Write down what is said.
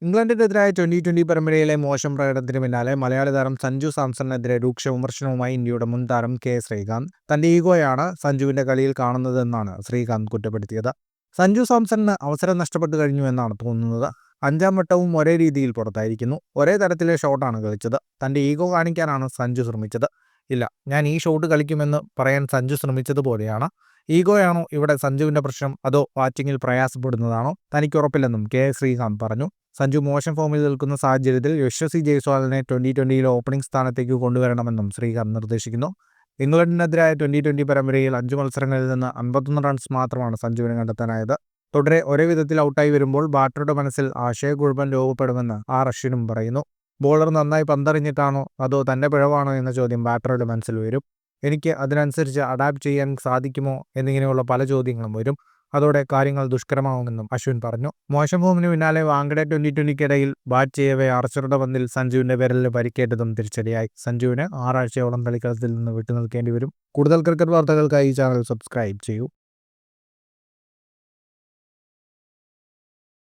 ഇംഗ്ലണ്ടിനെതിരായ 2020 പരമ്പരയിലെ മോശം പ്രകടനത്തിന് പിന്നാലെ മലയാളി താരം സഞ്ജു സാംസണിനെതിരെ രൂക്ഷ വിമർശനവുമായി ഇന്ത്യയുടെ മുൻ താരം കെ ശ്രീകാന്ത്. തന്റെ ഈഗോയാണ് സഞ്ജുവിന്റെ കളിയിൽ കാണുന്നതെന്നാണ് ശ്രീകാന്ത് കുറ്റപ്പെടുത്തിയത്. സഞ്ജു സാംസണിന് അവസരം നഷ്ടപ്പെട്ടു കഴിഞ്ഞു എന്നാണ് തോന്നുന്നത്. 5-ാം വട്ടവും ഒരേ രീതിയിൽ പുറത്തായിരിക്കുന്നു. ഒരേ തരത്തിലെ ഷോട്ടാണ് കളിച്ചത്. തന്റെ ഈഗോ കാണിക്കാനാണ് സഞ്ജു ശ്രമിച്ചത്. ഇല്ല, ഞാൻ ഈ ഷോട്ട് കളിക്കുമെന്ന് പറയാൻ സഞ്ജു ശ്രമിച്ചതുപോലെയാണ്. ഈഗോയാണോ ഇവിടെ സഞ്ജുവിന്റെ പ്രശ്നം, അതോ ബാറ്റിംഗിൽ പ്രയാസപ്പെടുന്നതാണോ? തനിക്കുറപ്പില്ലെന്നും കെ ശ്രീകാന്ത് പറഞ്ഞു. സഞ്ജു മോശം ഫോമിൽ നിൽക്കുന്ന സാഹചര്യത്തിൽ യശസ്വി ജയ്സ്വാളിനെ 2020 ഓപ്പണിംഗ് സ്ഥാനത്തേക്ക് കൊണ്ടുവരണമെന്നും ശ്രീകാന്ത് നിർദ്ദേശിക്കുന്നു. ഇംഗ്ലണ്ടിനെതിരായ 2020 പരമ്പരയിൽ 5 മത്സരങ്ങളിൽ നിന്ന് 51 റൺസ് മാത്രമാണ് സഞ്ജുവിനെ കണ്ടെത്താനായത്. തുടരെ ഒരേ വിധത്തിൽ ഔട്ടായി വരുമ്പോൾ ബാറ്ററുടെ മനസ്സിൽ ആശയക്കുഴപ്പം രൂപപ്പെടുമെന്ന് അശ്വിനും പറയുന്നു. ബോളർ നന്നായി പന്തെറിഞ്ഞിട്ടാണോ അതോ തന്റെ പിഴവാണോ എന്ന ചോദ്യം ബാറ്ററുടെ മനസ്സിൽ വരും. എനിക്ക് അതിനനുസരിച്ച് അഡാപ്റ്റ് ചെയ്യാൻ സാധിക്കുമോ എന്നിങ്ങനെയുള്ള പല ചോദ്യങ്ങളും വരും. അതോടെ കാര്യങ്ങൾ ദുഷ്കരമാവുമെന്നും അശ്വിൻ പറഞ്ഞു. മോശം ഫോമിന് പിന്നാലെ വാങ്കഡെ 2020-ക്കിടയിൽ ബാറ്റ് ചെയ്യവേ ആർച്ചറുടെ പന്തിൽ സഞ്ജുവിന്റെ വിരലിൽ പരിക്കേറ്റതും തിരിച്ചടിയായി. സഞ്ജുവിന് 6 ആഴ്ചയോളം കളിക്കളത്തിൽ നിന്ന് വിട്ടുനിൽക്കേണ്ടി വരും. കൂടുതൽ ക്രിക്കറ്റ് വാർത്തകൾക്കായി ഈ ചാനൽ സബ്സ്ക്രൈബ് ചെയ്യൂ.